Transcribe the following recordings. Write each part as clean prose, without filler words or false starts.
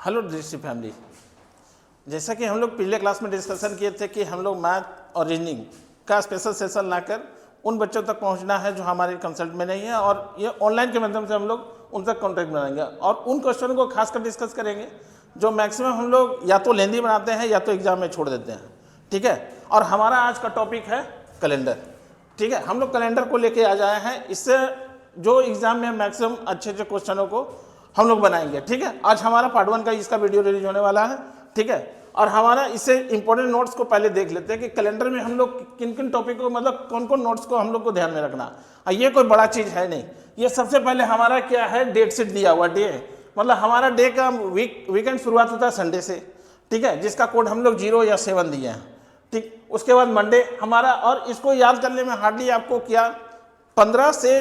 Hello दृष्टि family. जैसा कि हम लोग पिछले क्लास में डिस्कशन किए थे कि हम लोग मैथ और रीजनिंग का स्पेशल सेशन लाकर उन बच्चों तक पहुंचना है जो हमारे कंसल्ट में नहीं है, और ये ऑनलाइन के माध्यम से हम लोग उन तक कॉन्टैक्ट बनाएंगे और उन क्वेश्चनों को खासकर डिस्कस करेंगे जो मैक्सिमम हम लोग या तो लेंदी बनाते हैं या तो एग्जाम में छोड़ देते हैं। ठीक है, और हमारा आज का टॉपिक है कैलेंडर। ठीक है, हम लोग कैलेंडर को लेके आ जाए हैं, इससे जो एग्जाम में मैक्सिमम अच्छे अच्छे क्वेश्चनों को हम लोग बनाएंगे। ठीक है, आज हमारा पार्ट 1 का इसका वीडियो रिलीज होने वाला है। ठीक है, और हमारा इससे इंपॉर्टेंट नोट्स को पहले देख लेते हैं कि कैलेंडर में हम लोग किन किन टॉपिक को, मतलब कौन कौन नोट्स को हम लोग को ध्यान में रखना। ये कोई बड़ा चीज़ है नहीं। ये सबसे पहले हमारा क्या है, डेट शीट दिया हुआ डे, मतलब हमारा डे का वीकेंड शुरुआत होता है संडे से। ठीक है, जिसका कोड हम लोग 0 या 7 दिए हैं। ठीक, उसके बाद मंडे हमारा, और इसको याद करने में हार्डली आपको क्या 15 से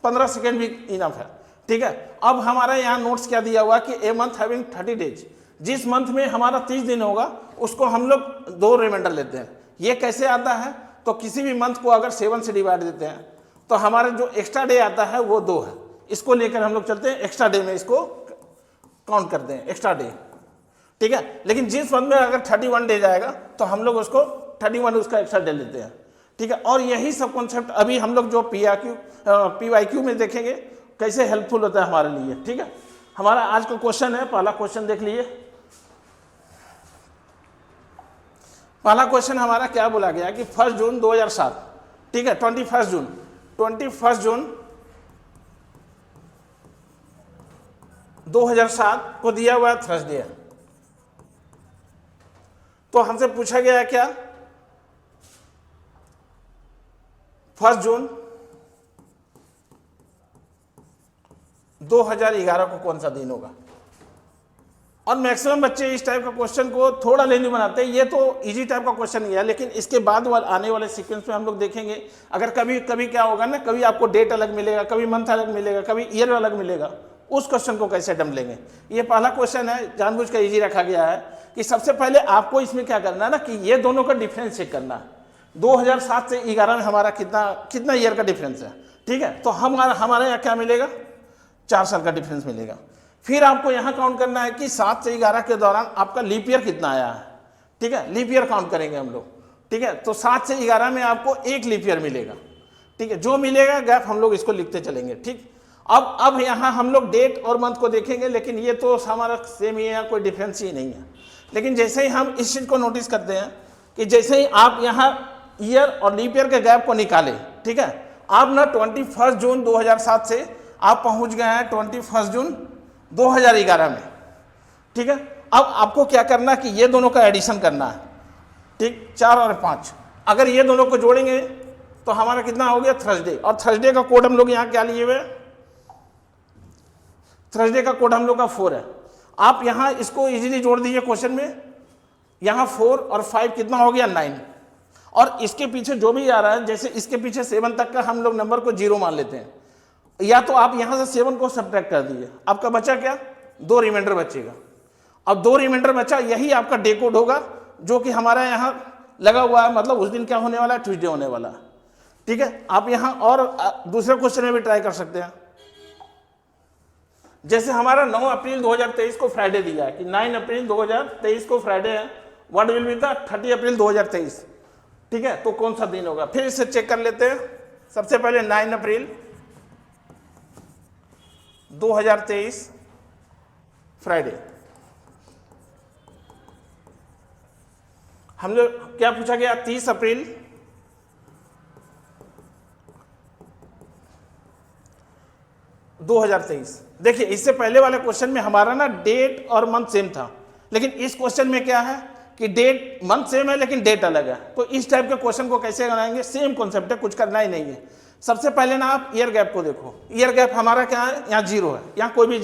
15 सेकेंड भी इनफ है। ठीक है, अब हमारा यहाँ नोट्स क्या दिया हुआ कि ए मंथ हैविंग 30 डेज, जिस मंथ में हमारा 30 दिन होगा उसको हम लोग 2 रिमाइंडर लेते हैं। ये कैसे आता है, तो किसी भी मंथ को अगर 7 से डिवाइड देते हैं तो हमारा जो एक्स्ट्रा डे आता है वो 2 है। इसको लेकर हम लोग चलते हैं, एक्स्ट्रा डे में इसको काउंट करते हैं एक्स्ट्रा डे। ठीक है, लेकिन जिस मंथ में अगर 31 डे जाएगा तो हम लोग उसको 31 उसका एक्स्ट्रा डे लेते हैं। ठीक है, और यही सब कॉन्सेप्ट अभी हम लोग जो PYQ में देखेंगे कैसे हेल्पफुल होता है हमारे लिए। ठीक है, हमारा आज का क्वेश्चन है, पहला क्वेश्चन देख लीजिए। पहला क्वेश्चन हमारा क्या बोला गया कि 1 जून 2007, ठीक है 21 जून 2007 को दिया हुआ थर्सडे है। तो हमसे पूछा गया है क्या, 1 जून 2011 को कौन सा दिन होगा। और मैक्सिमम बच्चे इस टाइप का क्वेश्चन को थोड़ा लेंदी बनाते हैं। ये तो इजी टाइप का क्वेश्चन ही है, लेकिन इसके बाद आने वाले सीक्वेंस में हम लोग देखेंगे अगर कभी कभी क्या होगा ना, कभी आपको डेट अलग मिलेगा, कभी मंथ अलग मिलेगा, कभी ईयर अलग मिलेगा, उस क्वेश्चन को कैसे डम लेंगे। ये पहला क्वेश्चन है, जानबूझ कर इजी रखा गया है कि सबसे पहले आपको इसमें क्या करना है ना कि ये दोनों का डिफरेंस चेक करना है। 2007 से 11 में हमारा कितना ईयर का डिफरेंस है। ठीक है, तो हमारे यहाँ क्या मिलेगा, 4 साल का डिफरेंस मिलेगा। फिर आपको यहाँ काउंट करना है कि 7 से 11 के दौरान आपका लीप ईयर कितना आया है। ठीक है, लीप ईयर काउंट करेंगे हम लोग। ठीक है, तो 7 से 11 में आपको 1 लीप ईयर मिलेगा। ठीक है, जो मिलेगा गैप हम लोग इसको लिखते चलेंगे। ठीक, अब यहाँ हम लोग डेट और मंथ को देखेंगे, लेकिन ये तो हमारा सेम ही है, कोई डिफरेंस ही नहीं है। लेकिन जैसे ही हम इस चीज़ को नोटिस करते हैं कि जैसे ही आप यहाँ ईयर और लीप ईयर के गैप को निकालें, ठीक है, आप ना 21 जून 2007 से आप पहुँच गए हैं 21 जून 2011 में। ठीक है, अब आपको क्या करना कि ये दोनों का एडिशन करना है। ठीक, 4 और 5, अगर ये दोनों को जोड़ेंगे तो हमारा कितना हो गया, थर्सडे। और थर्सडे का कोड हम लोग यहाँ क्या लिए हुए, थर्सडे का कोड हम लोग का 4 है। आप यहाँ इसको इजीली जोड़ दीजिए क्वेश्चन में, यहाँ 4 और 5 कितना हो गया, 9। और इसके पीछे जो भी आ रहा है, जैसे इसके पीछे 7 तक का हम लोग नंबर को 0 मान लेते हैं, या तो आप यहाँ से 7 को सब्ट्रैक्ट कर दीजिए, आपका बचा क्या, 2 रिमाइंडर बचेगा। अब 2 रिमाइंडर बचा, यही आपका डे कोड होगा जो कि हमारा यहाँ लगा हुआ है, मतलब उस दिन क्या होने वाला है, ट्यूसडे होने वाला है। ठीक है, आप यहाँ और दूसरे क्वेश्चन में भी ट्राई कर सकते हैं। जैसे हमारा 9 अप्रैल 2023 को फ्राइडे दिया है कि 9 अप्रैल 2023 को फ्राइडे है, व्हाट विल बी द 30 अप्रैल 2023। ठीक है, तो कौन सा दिन होगा, फिर इसे चेक कर लेते हैं। सबसे पहले 9 अप्रैल 2023 फ्राइडे। हम लोग क्या पूछा गया, 30 अप्रैल 2023। देखिए, इससे पहले वाले क्वेश्चन में हमारा ना डेट और मंथ सेम था, लेकिन इस क्वेश्चन में क्या है कि डेट मंथ सेम है लेकिन डेट अलग है। तो इस टाइप के क्वेश्चन को कैसे बनाएंगे, सेम कॉन्सेप्ट है, कुछ करना ही नहीं है। सबसे पहले ना आप ईयर गैप को देखो, ईयर गैप हमारा क्या है, यहाँ 0 है, यहाँ कोई भी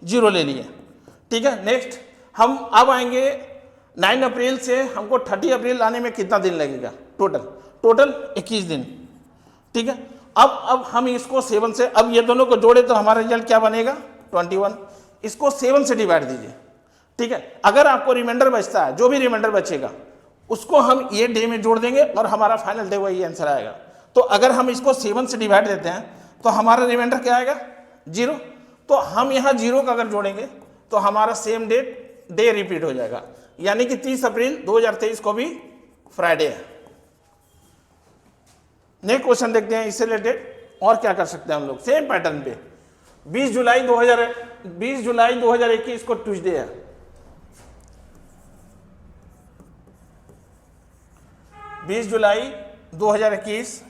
0 ले लिए। ठीक है, नेक्स्ट हम अब आएंगे 9 अप्रैल से हमको 30 अप्रैल आने में कितना दिन लगेगा, टोटल 21 दिन। ठीक है, अब हम इसको 7 से, अब ये दोनों को जोड़े तो हमारा रिजल्ट क्या बनेगा, 21। इसको 7 से डिवाइड दीजिए। ठीक है, अगर आपको रिमाइंडर बचता है, जो भी रिमाइंडर बचेगा उसको हम ये डे में जोड़ देंगे और हमारा फाइनल डे वही आंसर आएगा। तो अगर हम इसको 7 से डिवाइड देते हैं तो हमारा रिमाइंडर क्या आएगा, 0। तो हम यहाँ 0 का अगर जोड़ेंगे तो हमारा सेम डेट डे रिपीट हो जाएगा, यानी कि 30 अप्रैल 2023 को भी फ्राइडे है। नेक्स्ट क्वेश्चन देखते हैं इससे रिलेटेड और क्या कर सकते हैं हम लोग सेम पैटर्न पे। 20 जुलाई 2021 को ट्यूसडे है। 20 जुलाई 2021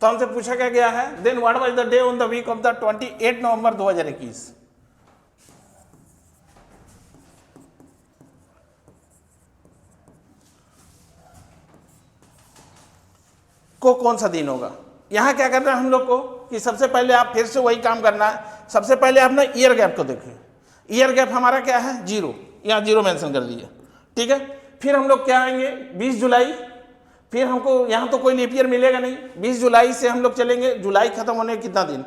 तो हमसे पूछा क्या गया है, then what was the day on the week of the 28 November 2021। को कौन सा दिन होगा। यहां क्या करना है हम लोग को कि सबसे पहले आप फिर से वही काम करना है। सबसे पहले आप ना ईयर गैप को देखिए। ईयर गैप हमारा क्या है, 0, यहाँ 0 मेंशन कर दिए, ठीक है। फिर हम लोग क्या आएंगे 20 जुलाई, फिर हमको यहाँ तो कोई लीप ईयर मिलेगा नहीं। 20 जुलाई से हम लोग चलेंगे, जुलाई खत्म होने कितना दिन,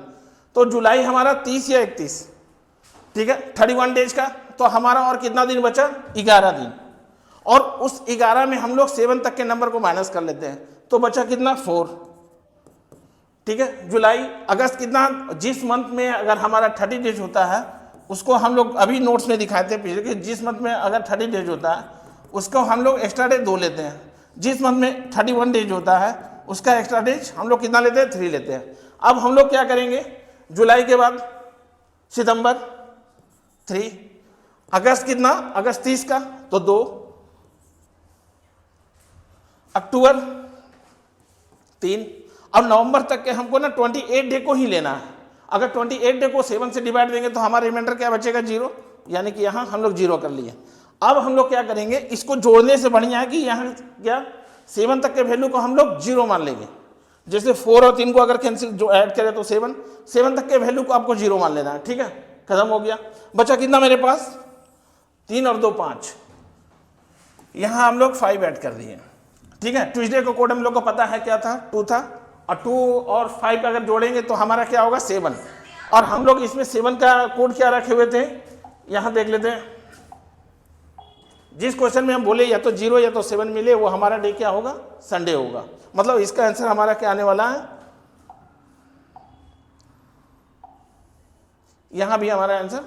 तो जुलाई हमारा 30 या 31, ठीक है, 31 डेज का। तो हमारा और कितना दिन बचा, 11 दिन। और उस 11 में हम लोग 7 तक के नंबर को माइनस कर लेते हैं, तो बचा कितना 4, ठीक है। जुलाई अगस्त कितना, जिस मंथ में अगर हमारा 30 डेज होता है उसको हम लोग अभी नोट्स में दिखाए थे पिछले कि जिस मंथ में अगर 30 डेज होता है उसको हम लोग एक्स्ट्रा डे 2 लेते हैं। जिस मंथ में 31 डेज होता है उसका एक्स्ट्रा डेज हम लोग कितना लेते हैं, 3 लेते हैं। अब हम लोग क्या करेंगे, जुलाई के बाद सितंबर 3, अगस्त कितना, अगस्त 30 का तो 2, अक्टूबर 3। अब नवंबर तक के हमको ना 28 डे को ही लेना है। अगर 28 डे को 7 से डिवाइड देंगे तो हमारा रिमाइंडर क्या बचेगा, 0, यानी कि यहाँ हम लोग 0 कर लिए। अब हम लोग क्या करेंगे, इसको जोड़ने से बढ़िया है कि यहाँ क्या 7 तक के वैल्यू को हम लोग 0 मान लेंगे। जैसे 4 और 3 को अगर कैंसिल जो ऐड करें तो 7 तक के वैल्यू को आपको 0 मान लेना है, ठीक है। खत्म हो गया। बचा कितना मेरे पास, 3 और 2 5, यहाँ हम लोग 5 ऐड कर दिए, ठीक है। ट्यूसडे का कोड हम लोग को पता है क्या था, 2 था, और 2 और 5 अगर जोड़ेंगे तो हमारा क्या होगा 7। और हम लोग इसमें 7 का कोड क्या रखे हुए थे, यहाँ देख लेते हैं। जिस क्वेश्चन में हम बोले या तो 0 या तो 7 मिले, वो हमारा डे क्या होगा, संडे होगा। मतलब इसका आंसर हमारा क्या आने वाला है, यहां भी हमारा आंसर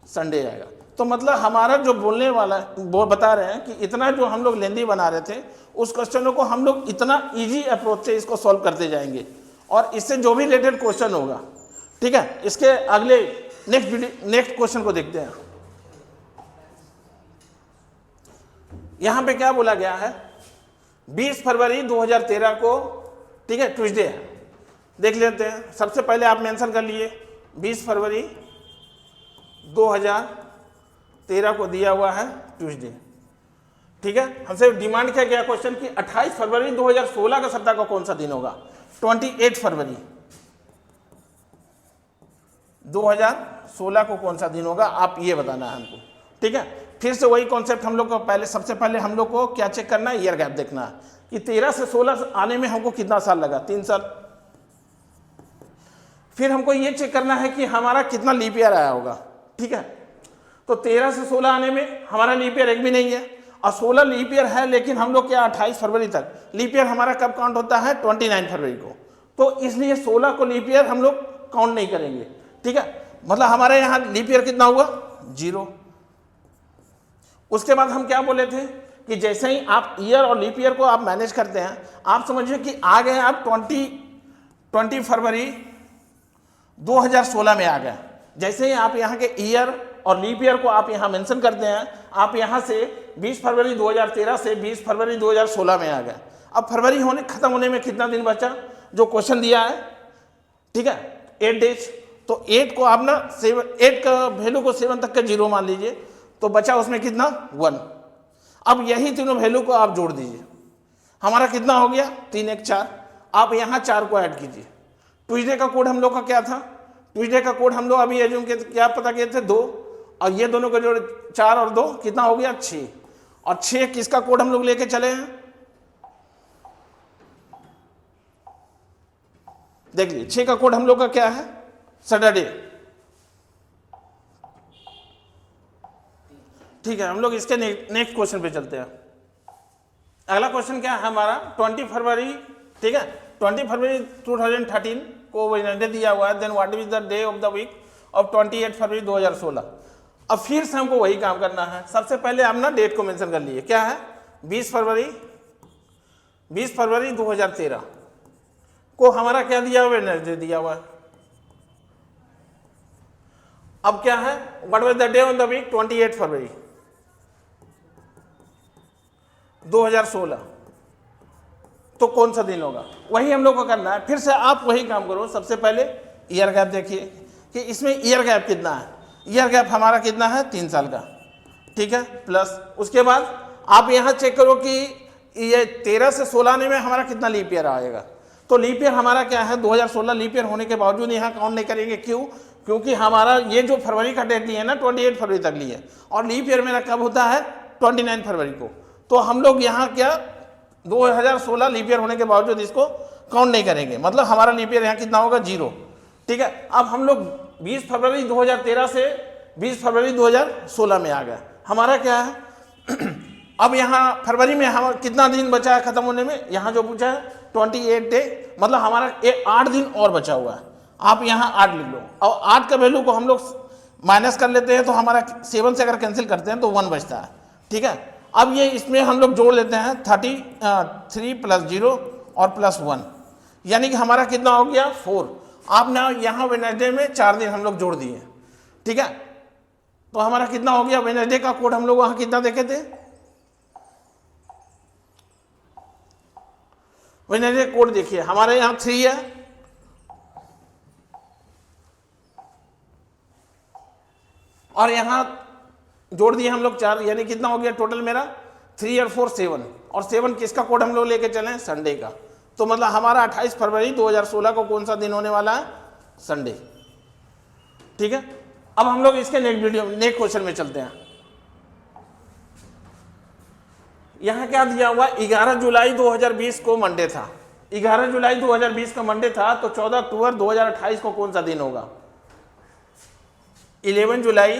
संडे आएगा। तो मतलब हमारा जो बोलने वाला वो बता रहे हैं कि इतना जो हम लोग लेंदी बना रहे थे उस क्वेश्चनों को हम लोग इतना इजी अप्रोच से इसको सॉल्व करते जाएंगे, और इससे जो भी रिलेटेड क्वेश्चन होगा, ठीक है। इसके अगले नेक्स्ट क्वेश्चन को देखते हैं। यहां पे क्या बोला गया है, 20 फरवरी 2013 को, ठीक है, ट्यूसडे है। देख लेते हैं। सबसे पहले आप मेंशन कर लिए 20 फरवरी 2013 को दिया हुआ है ट्यूसडे, ठीक है। हमसे डिमांड क्या गया क्वेश्चन की 28 फरवरी 2016 का सप्ताह का कौन सा दिन होगा, 28 फरवरी 2016 को कौन सा दिन होगा, आप ये बताना है हमको, ठीक है। फिर से वही कॉन्सेप्ट हम लोग को पहले, सबसे पहले हम लोग को क्या चेक करना है, ईयर गैप देखना है कि 13 से 16 आने में हमको कितना साल लगा, 3 साल। फिर हमको ये चेक करना है कि हमारा कितना लीप ईयर आया होगा, ठीक है। तो 13 से 16 आने में हमारा लीप ईयर एक भी नहीं है, और 16 लीप ईयर है, लेकिन हम लोग क्या 28 फरवरी तक, लीप ईयर हमारा कब काउंट होता है, 29 फरवरी को। तो इसलिए 16 को लीप ईयर हम लोग काउंट नहीं करेंगे, ठीक है। मतलब हमारे यहाँ लीप ईयर कितना हुआ, 0। उसके बाद हम क्या बोले थे कि जैसे ही आप ईयर और लीप ईयर को आप मैनेज करते हैं, आप समझिए कि आ गए आप 20 फरवरी 2016 में आ गए। जैसे ही आप यहाँ के ईयर और लीप ईयर को आप यहाँ मेंशन करते हैं, आप यहाँ से 20 फरवरी 2013 से 20 फरवरी 2016 में आ गए। अब फरवरी होने खत्म होने में कितना दिन बचा, जो क्वेश्चन दिया है, ठीक है, 8 डेज। तो 8 को आप ना 8 का वैल्यू को 7 तक का 0 मान लीजिए, तो बचा उसमें कितना 1। अब यही तीनों वैल्यू को आप जोड़ दीजिए, हमारा कितना हो गया 3 1 4। आप यहाँ 4 को ऐड कीजिए। ट्यूसडे का कोड हम लोग का क्या था, ट्यूसडे का कोड हम लोग अभी एज्यूम के क्या पता किए थे 2, और ये दोनों का जोड़ 4 और 2 कितना हो गया 6। और 6 किसका कोड हम लोग लेके चले हैं, देख लीजिए 6 का कोड हम लोग का क्या है, सैटरडे, ठीक है। हम लोग इसके नेक्स्ट क्वेश्चन पे चलते हैं। अगला क्वेश्चन क्या है हमारा, 20 फरवरी, ठीक है, 20 फरवरी 2013 को वेडनेसडे दिया हुआ है, then what is the day of the week of 28 February 2016। अब फिर से हमको वही काम करना है। सबसे पहले हम ना डेट को मेंशन कर लिए, क्या है 20 फरवरी 2013 को हमारा क्या दिया हुआ है, वेडनेसडे दिया हुआ है। अब क्या है, what was the day on the week 28 February 2016, तो कौन सा दिन होगा, वही हम लोग को करना है। फिर से आप वही काम करो। सबसे पहले ईयर गैप देखिए कि इसमें ईयर गैप कितना है। ईयर गैप हमारा कितना है 3 साल का, ठीक है, प्लस उसके बाद आप यहाँ चेक करो कि ये 13 से 16 में हमारा कितना लीप ईयर आएगा। तो लीप ईयर हमारा क्या है 2016 लीप ईयर होने के बावजूद यहाँ काउंट नहीं करेंगे। क्यों? क्योंकि हमारा ये जो फरवरी का डेट लिए है ना 28 फरवरी तक लिए, और लीप ईयर मेरा कब होता है 29 फरवरी को। तो हम लोग यहाँ क्या 2016 लीप ईयर होने के बावजूद इसको काउंट नहीं करेंगे, मतलब हमारा लीप ईयर यहाँ कितना होगा 0, ठीक है। अब हम लोग 20 फरवरी 2013 से 20 फरवरी 2016 में आ गए। हमारा क्या है अब यहाँ फरवरी में हमारा कितना दिन बचा है खत्म होने में, यहाँ जो पूछा है 28 डे, मतलब हमारा 8 दिन और बचा हुआ है। आप यहाँ 8 लिख लो, और 8 का वैल्यू को हम लोग माइनस कर लेते हैं, तो हमारा 7 से अगर कैंसिल करते हैं तो 1 बचता है, ठीक है। अब ये इसमें हम लोग जोड़ लेते हैं 33 प्लस 0 और प्लस 1, यानी कि हमारा कितना हो गया 4। आप ना यहाँ वेडनेसडे में 4 दिन हम लोग जोड़ दिए, ठीक है। तो हमारा कितना हो गया, वेडनेसडे का कोड हम लोग वहाँ कितना देखे थे, वेडनेसडे कोड देखिए हमारे यहाँ 3 है, और यहाँ जोड़ दिए हम लोग 4, यानी कितना हो गया टोटल मेरा 3 और 4 7, और 7 किसका कोड हम लोग लेके चले, संडे का। तो मतलब हमारा 28 फरवरी 2016 को कौन सा दिन होने वाला है, संडे, ठीक है। अब हम लोग इसके नेक्स्ट क्वेश्चन में चलते हैं। यहाँ क्या दिया हुआ, 11 जुलाई 2020 को मंडे था, 11 जुलाई 2020 का मंडे था, तो 14 अक्टूबर 2028 को कौन सा दिन होगा, 11 जुलाई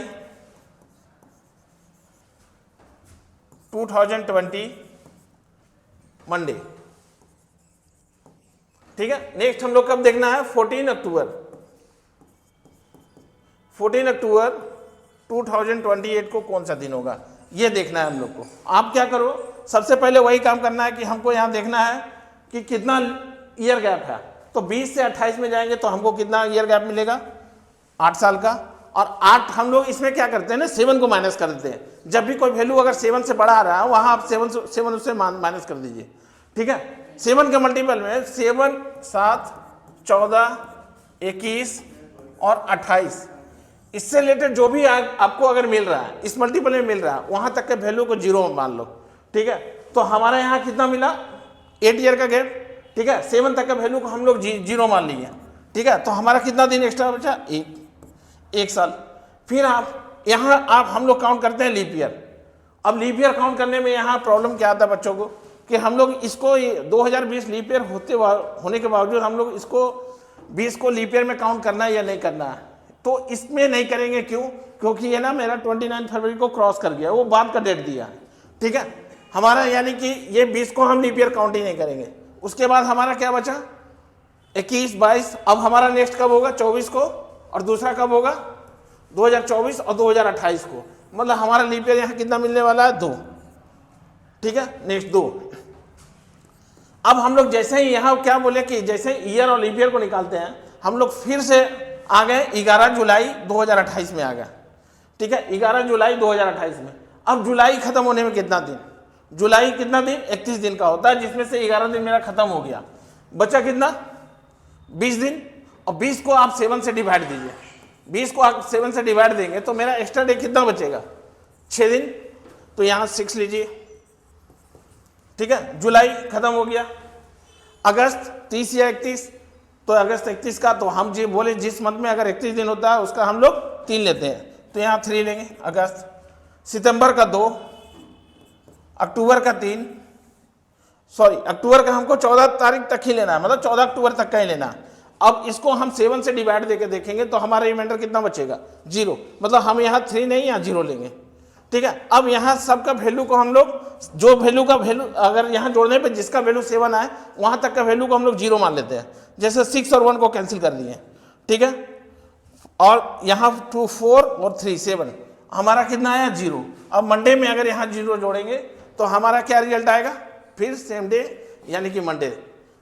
2020 मंडे, ठीक है। नेक्स्ट हम लोग कब देखना है, 14 अक्टूबर 2028 को कौन सा दिन होगा, ये देखना है हम लोग को। आप क्या करो, सबसे पहले वही काम करना है कि हमको यहाँ देखना है कि कितना ईयर गैप है। तो 20 से 28 में जाएंगे तो हमको कितना ईयर गैप मिलेगा, 8 साल का। और 8 हम लोग इसमें क्या करते हैं ना, 7 को माइनस कर देते हैं। जब भी कोई वैल्यू अगर 7 से बड़ा आ रहा है, वहाँ आप 7 उससे माइनस कर दीजिए, ठीक है। 7 के मल्टीपल में 7, 7, 14, 21 और 28, इससे रिलेटेड जो भी आपको अगर मिल रहा है, इस मल्टीपल में मिल रहा है, वहाँ तक के वैल्यू को 0 मान लो, ठीक है। तो हमारे यहाँ कितना मिला, 8 ईयर का गैप, ठीक है। 7 तक के वैल्यू को हम लोग 0 मान लिए, ठीक है। तो हमारा कितना दिन एक्स्ट्रा बचा, 1 साल। फिर आप यहाँ हम लोग काउंट करते हैं लीप ईयर। अब लीप ईयर काउंट करने में यहाँ प्रॉब्लम क्या आता है बच्चों को, कि हम लोग इसको 2020 लीप ईयर होने के बावजूद हम लोग इसको 20 को लीप ईयर में काउंट करना है या नहीं करना है। तो इसमें नहीं करेंगे, क्यों, क्योंकि ये ना मेरा 29 फरवरी को क्रॉस कर गया, वो बाद का डेट दिया है, ठीक है। हमारा यानी कि ये 20 को हम लीप ईयर काउंट ही नहीं करेंगे। उसके बाद हमारा क्या बचा, 21, 22। अब हमारा नेक्स्ट कब होगा, 24 को, और दूसरा कब होगा 2024 और 2028 को। मतलब हमारा लीप ईयर यहाँ कितना मिलने वाला है, 2, ठीक है। नेक्स्ट 2। अब हम लोग जैसे ही यहाँ क्या बोले कि जैसे ईयर और लीप ईयर को निकालते हैं, हम लोग फिर से आ गए 11 जुलाई 2028 में आ गए, ठीक है। 11 जुलाई 2028 में। अब जुलाई खत्म होने में कितना दिन, जुलाई कितना दिन, 31 दिन का होता है, जिसमें से 11 दिन मेरा खत्म हो गया, बचा कितना 20 दिन। और 20 को आप 7 से डिवाइड दीजिए, 20 को आप 7 से डिवाइड देंगे तो मेरा एक्स्ट्रा डे कितना बचेगा, 6 दिन। तो यहाँ 6 लीजिए, ठीक है। जुलाई खत्म हो गया, अगस्त 30 या 31, तो अगस्त 31 का, तो हम जी बोले जिस मंथ में अगर 31 दिन होता है उसका हम लोग 3 लेते हैं, तो यहाँ 3 लेंगे अगस्त। सितंबर का 2, अक्टूबर का 3, सॉरी अक्टूबर का हमको 14 तारीख तक ही लेना है, मतलब 14 अक्टूबर तक का ही लेना है। अब इसको हम 7 से डिवाइड देके देखेंगे तो हमारा रिमाइंडर कितना बचेगा, 0। मतलब हम यहाँ 3 नहीं, यहाँ 0 लेंगे, ठीक है। अब यहाँ सबका वैल्यू को हम लोग, जो वैल्यू का वैल्यू अगर यहाँ जोड़ने पे जिसका वैल्यू 7 आए वहाँ तक का वैल्यू को हम लोग 0 मान लेते हैं। जैसे 6 और 1 को कैंसिल कर दिए, ठीक है, और यहाँ 2 4 और 3 7, हमारा कितना आया 0। अब मंडे में अगर यहाँ 0 जोड़ेंगे तो हमारा क्या रिजल्ट आएगा, फिर सेम डे यानी कि मंडे।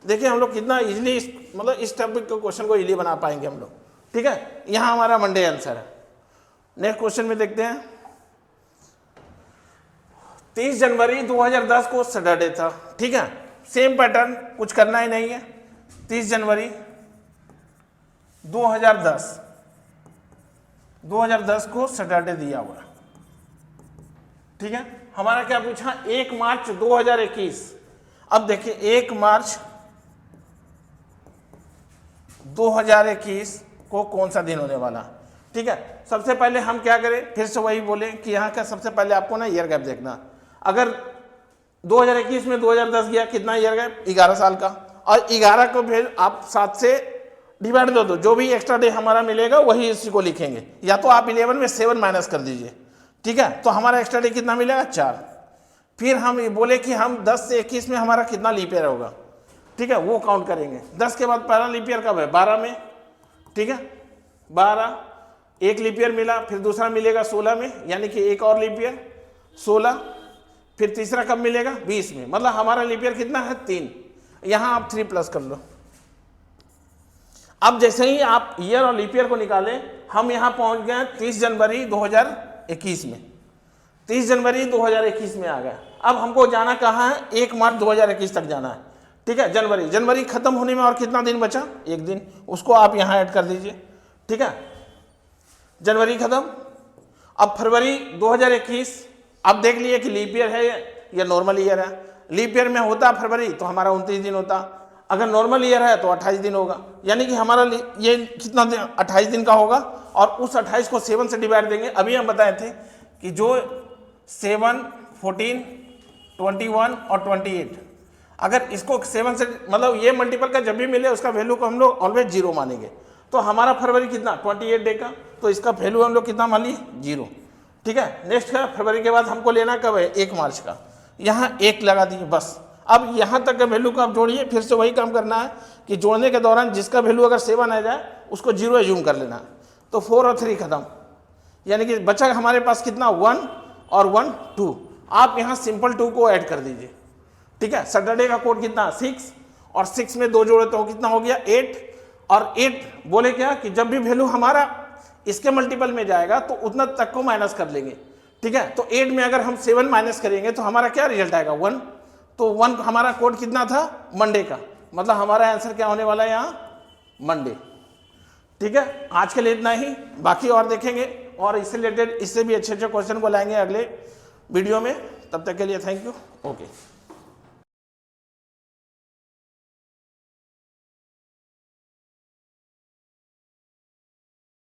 देखिए हम लोग कितना इजीली मतलब इस टॉपिक के क्वेश्चन को इजीली बना पाएंगे हम लोग, ठीक है। यहाँ हमारा मंडे आंसर है। नेक्स्ट क्वेश्चन में देखते हैं। 30 जनवरी 2010 को सैटरडे था, ठीक है, सेम पैटर्न, कुछ करना ही नहीं है। 30 जनवरी 2010 को सैटरडे दिया हुआ, ठीक है। हमारा क्या पूछा, 1 मार्च 2021। अब देखिए 1 मार्च 2021 को कौन सा दिन होने वाला, ठीक है। सबसे पहले हम क्या करें, फिर से वही बोले कि यहाँ का सबसे पहले आपको ना ईयर गैप देखना। अगर 2021 में 2010 गया, कितना ईयर गैप, 11 साल का, और 11 को फिर आप 7 से डिवाइड दो, जो भी एक्स्ट्रा डे हमारा मिलेगा वही इसी को लिखेंगे, या तो आप 11 में 7 माइनस कर दीजिए, ठीक है। तो हमारा एक्स्ट्रा डे कितना मिलेगा, 4। फिर हम ये बोले कि हम 10 से 21 में हमारा कितना लीप ईयर होगा, ठीक है, वो काउंट करेंगे। 10 के बाद पहला लीप ईयर कब है, 12 में, ठीक है, 12, एक लीप ईयर मिला, फिर दूसरा मिलेगा 16 में, यानी कि एक और लीप ईयर 16, फिर तीसरा कब मिलेगा, 20 में, मतलब हमारा लीप ईयर कितना है, 3। यहाँ आप 3 प्लस कर लो। अब जैसे ही आप ईयर और लीप ईयर को निकालें, हम यहाँ पहुँच गए 30 जनवरी 2021 में। 30 जनवरी 2021 में आ गया। अब हमको जाना कहाँ है, 1 मार्च 2021 तक जाना है, ठीक है। जनवरी खत्म होने में और कितना दिन बचा, 1 दिन, उसको आप यहाँ ऐड कर दीजिए, ठीक है। जनवरी खत्म। अब फरवरी 2021, अब देख लिए कि लीप ईयर है या नॉर्मल ईयर है। लीप ईयर में होता फरवरी तो हमारा 29 दिन होता, अगर नॉर्मल ईयर है तो 28 दिन होगा, यानी कि हमारा ये कितना दिन, 28 दिन का होगा। और उस 28 को 7 से डिवाइड देंगे। अभी हम बताए थे कि जो 7, 14, 21 और 28, अगर इसको 7 से मतलब ये मल्टीपल का जब भी मिले उसका वैल्यू को हम लोग ऑलवेज 0 मानेंगे। तो हमारा फरवरी कितना, 28 डे का, तो इसका वैल्यू हम लोग कितना मान लिए, 0, ठीक है। नेक्स्ट का फरवरी के बाद हमको लेना कब है, 1 मार्च का, यहाँ 1 लगा दिए बस। अब यहाँ तक का वैल्यू को आप जोड़िए, फिर से वही काम करना है कि जोड़ने के दौरान जिसका वैल्यू अगर 7 आ जाए उसको 0 एज्यूम कर लेना है। तो 4 और 3 खत्म, यानी कि बचा हमारे पास कितना, 1 और 1 2। आप यहाँ सिंपल 2 को ऐड कर दीजिए, ठीक है। सैटरडे का कोड कितना, 6, और 6 में 2 जोड़े तो कितना हो गया, 8, और 8 बोले क्या कि जब भी वैल्यू हमारा इसके मल्टीपल में जाएगा तो उतना तक को माइनस कर लेंगे, ठीक है। तो 8 में अगर हम 7 माइनस करेंगे तो हमारा क्या रिजल्ट आएगा, 1। तो 1 हमारा कोड कितना था, मंडे का, मतलब हमारा आंसर क्या होने वाला है यहाँ, मंडे, ठीक है। आज के लिए इतना ही, बाकी और देखेंगे और इससे रिलेटेड इससे भी अच्छे अच्छे क्वेश्चन को लाएंगे अगले वीडियो में। तब तक के लिए थैंक यू, ओके।